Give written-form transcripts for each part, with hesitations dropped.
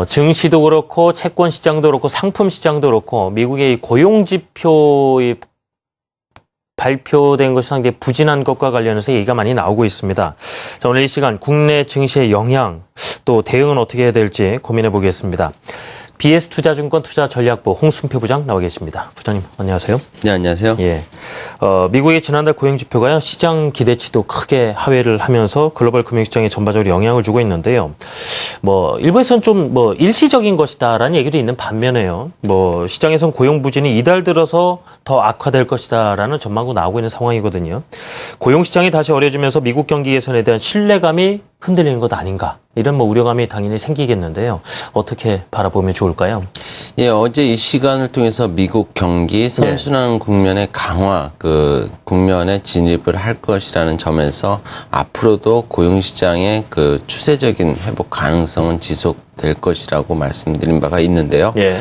증시도 그렇고 채권 시장도 그렇고 상품 시장도 그렇고 미국의 이 고용 지표의 발표된 것이 상당히 부진한 것과 관련해서 얘기가 많이 나오고 있습니다. 자, 오늘 이 시간 국내 증시의 영향 또 대응은 어떻게 해야 될지 고민해 보겠습니다. BS투자증권 투자전략부 홍순표 부장 나와 계십니다. 부장님 안녕하세요. 네, 안녕하세요. 예, 미국의 지난달 고용지표가요 시장 기대치도 크게 하회를 하면서 글로벌 금융시장에 전반적으로 영향을 주고 있는데요. 일부에서는 좀 일시적인 것이다라는 얘기도 있는 반면에요. 시장에선 고용 부진이 이달 들어서 더 악화될 것이다라는 전망도 나오고 있는 상황이거든요. 고용 시장이 다시 어려지면서 미국 경기 개선에 대한 신뢰감이 흔들리는 것 아닌가 이런 우려감이 당연히 생기겠는데요. 어떻게 바라보면 좋을까요? 예, 어제 이 시간을 통해서 미국 경기 선순환 국면의 강화 국면에 진입을 할 것이라는 점에서 앞으로도 고용시장의 추세적인 회복 가능성은 지속될 것이라고 말씀드린 바가 있는데요. 예.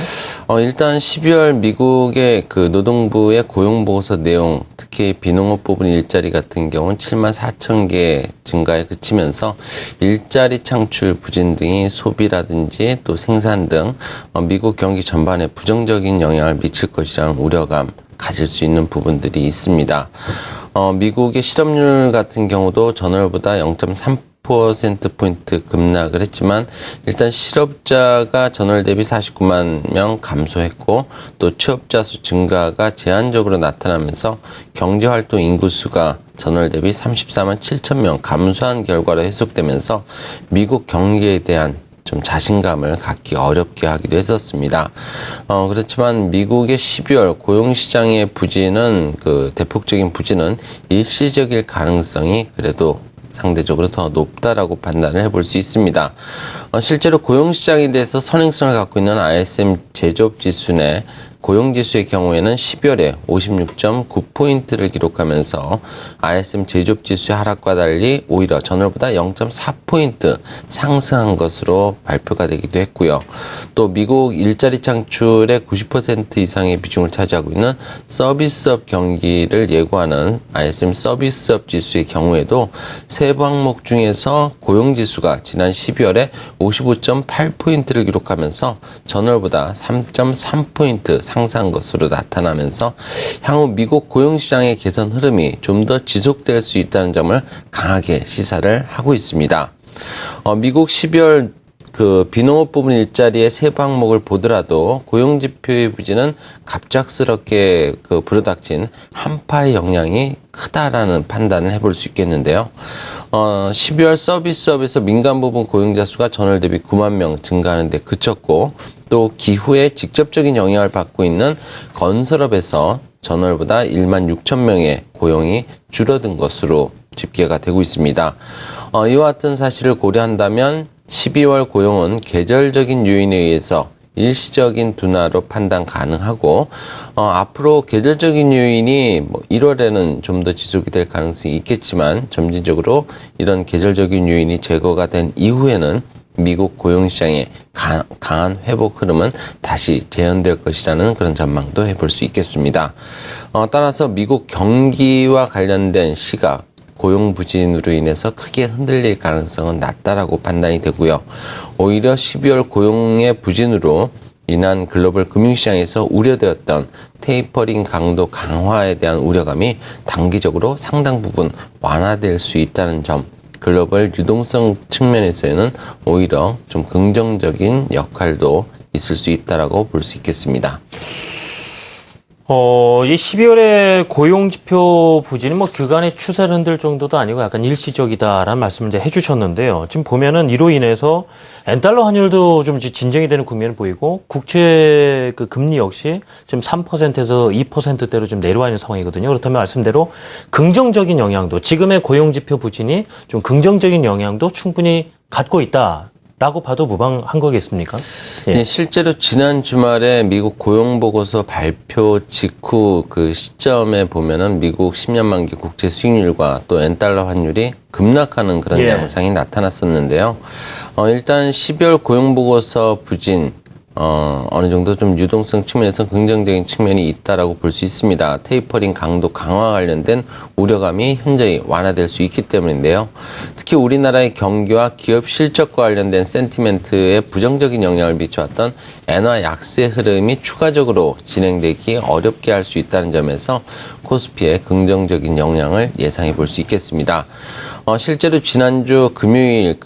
일단 12월 미국의 노동부의 고용보고서 내용, 특히 비농업 부분 일자리 같은 경우는 7만 4천 개 증가에 그치면서 일자리 창출 부진 등이 소비라든지 또 생산 등 미국 경기 전반에 부정적인 영향을 미칠 것이라는 우려감 가질 수 있는 부분들이 있습니다. 미국의 실업률 같은 경우도 전월보다 0.3%포인트 급락을 했지만 일단 실업자가 전월 대비 49만 명 감소했고 또 취업자 수 증가가 제한적으로 나타나면서 경제활동 인구수가 전월 대비 34만 7천 명 감소한 결과로 해석되면서 미국 경기에 대한 좀 자신감을 갖기 어렵게 하기도 했었습니다. 그렇지만 미국의 12월 고용시장의 부진은 대폭적인 부진은 일시적일 가능성이 그래도 상대적으로 더 높다라고 판단을 해볼 수 있습니다. 실제로 고용시장에 대해서 선행성을 갖고 있는 ISM 제조업지수 내 고용지수의 경우에는 12월에 56.9포인트를 기록하면서 ISM 제조업지수의 하락과 달리 오히려 전월보다 0.4포인트 상승한 것으로 발표가 되기도 했고요. 또 미국 일자리 창출의 90% 이상의 비중을 차지하고 있는 서비스업 경기를 예고하는 ISM 서비스업 지수의 경우에도 세부 항목 중에서 고용지수가 지난 12월에 55.8포인트를 기록하면서 전월보다 3.3포인트 상승한 것으로 나타나면서 향후 미국 고용시장의 개선 흐름이 좀 더 지속될 수 있다는 점을 강하게 시사를 하고 있습니다. 미국 12월 비농업 부분 일자리의 세부 항목을 보더라도 고용지표의 부진은 갑작스럽게 불어닥친 한파의 영향이 크다라는 판단을 해볼 수 있겠는데요. 12월 서비스업에서 민간 부분 고용자 수가 전월 대비 9만 명 증가하는 데 그쳤고 또 기후에 직접적인 영향을 받고 있는 건설업에서 전월보다 1만 6천 명의 고용이 줄어든 것으로 집계가 되고 있습니다. 이와 같은 사실을 고려한다면 12월 고용은 계절적인 요인에 의해서 일시적인 둔화로 판단 가능하고 앞으로 계절적인 요인이 1월에는 좀 더 지속이 될 가능성이 있겠지만 점진적으로 이런 계절적인 요인이 제거가 된 이후에는 미국 고용시장의 강한 회복 흐름은 다시 재현될 것이라는 그런 전망도 해볼 수 있겠습니다. 따라서 미국 경기와 관련된 시각, 고용 부진으로 인해서 크게 흔들릴 가능성은 낮다라고 판단이 되고요. 오히려 12월 고용의 부진으로 인한 글로벌 금융시장에서 우려되었던 테이퍼링 강도 강화에 대한 우려감이 단기적으로 상당 부분 완화될 수 있다는 점, 글로벌 유동성 측면에서는 오히려 좀 긍정적인 역할도 있을 수 있다라고 볼 수 있겠습니다. 이 12월에 고용지표 부진이 그간의 추세를 흔들 정도도 아니고 약간 일시적이다라는 말씀을 이제 해주셨는데요. 지금 보면은 이로 인해서 엔달러 환율도 좀 진정이 되는 국면을 보이고 국채 금리 역시 지금 3%에서 2%대로 좀 내려와 있는 상황이거든요. 그렇다면 말씀대로 긍정적인 영향도 지금의 고용지표 부진이 좀 긍정적인 영향도 충분히 갖고 있다. 라고 봐도 무방한 거겠습니까? 예. 네, 실제로 지난 주말에 미국 고용보고서 발표 직후 시점에 보면은 미국 10년 만기 국채 수익률과 또 엔달러 환율이 급락하는 그런 양상이 나타났었는데요. 일단 12월 고용보고서 부진, 어느 정도 좀 유동성 측면에서 긍정적인 측면이 있다라고 볼 수 있습니다. 테이퍼링 강도 강화 관련된 우려감이 현저히 완화될 수 있기 때문인데요. 특히 우리나라의 경기와 기업 실적과 관련된 센티멘트에 부정적인 영향을 미쳐왔던 엔화 약세 흐름이 추가적으로 진행되기 어렵게 할 수 있다는 점에서 코스피에 긍정적인 영향을 예상해 볼 수 있겠습니다. 실제로 지난주 금요일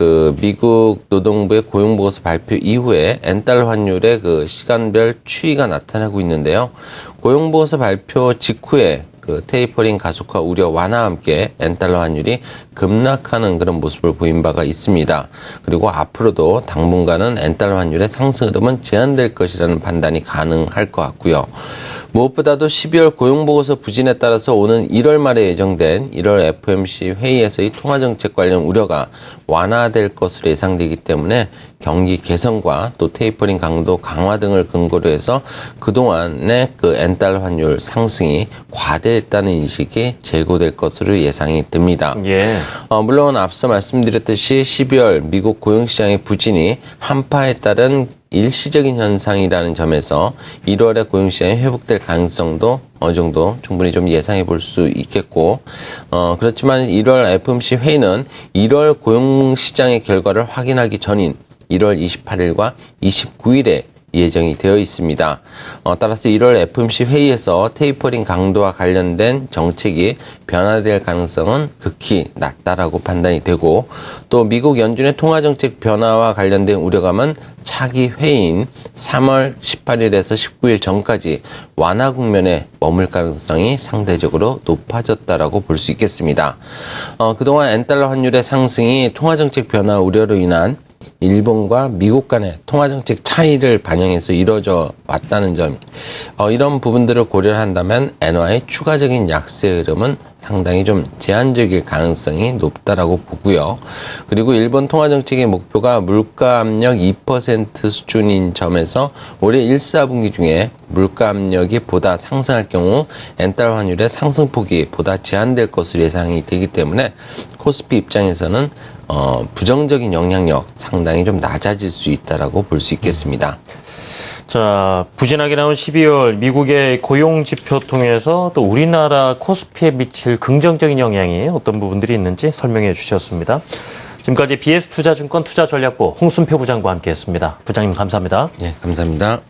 미국 노동부의 고용보고서 발표 이후에 엔달러 환율의 시간별 추이가 나타나고 있는데요. 고용보고서 발표 직후에 테이퍼링 가속화 우려 완화와 함께 엔달러 환율이 급락하는 그런 모습을 보인 바가 있습니다. 그리고 앞으로도 당분간은 엔달러 환율의 상승 흐름은 제한될 것이라는 판단이 가능할 것 같고요. 무엇보다도 12월 고용보고서 부진에 따라서 오는 1월 말에 예정된 1월 FOMC 회의에서의 통화정책 관련 우려가 완화될 것으로 예상되기 때문에 경기 개선과 또 테이퍼링 강도 강화 등을 근거로 해서 그동안의 엔달러 환율 상승이 과대했다는 인식이 제고될 것으로 예상이 듭니다. 예. 물론 앞서 말씀드렸듯이 12월 미국 고용시장의 부진이 한파에 따른 일시적인 현상이라는 점에서 1월에 고용시장이 회복될 가능성도 어느 정도 충분히 좀 예상해 볼 수 있겠고, 그렇지만 1월 FOMC 회의는 1월 고용시장의 결과를 확인하기 전인 1월 28일과 29일에 예정이 되어 있습니다. 따라서 1월 FOMC 회의에서 테이퍼링 강도와 관련된 정책이 변화될 가능성은 극히 낮다라고 판단이 되고, 또 미국 연준의 통화정책 변화와 관련된 우려감은 차기 회의인 3월 18일에서 19일 전까지 완화 국면에 머물 가능성이 상대적으로 높아졌다라고 볼 수 있겠습니다. 그동안 엔달러 환율의 상승이 통화정책 변화 우려로 인한 일본과 미국 간의 통화정책 차이를 반영해서 이루어져 왔다는 점, 이런 부분들을 고려한다면 엔화의 추가적인 약세 흐름은 상당히 좀 제한적일 가능성이 높다라고 보고요. 그리고 일본 통화정책의 목표가 물가 압력 2% 수준인 점에서 올해 1, 4분기 중에 물가 압력이 보다 상승할 경우 엔달러 환율의 상승폭이 보다 제한될 것으로 예상이 되기 때문에 코스피 입장에서는 부정적인 영향력 상당히 좀 낮아질 수 있다라고 볼 수 있겠습니다. 자, 부진하게 나온 12월 미국의 고용 지표 통해서 또 우리나라 코스피에 미칠 긍정적인 영향이 어떤 부분들이 있는지 설명해 주셨습니다. 지금까지 BS투자증권 투자전략부 홍순표 부장과 함께했습니다. 부장님 감사합니다. 네, 감사합니다.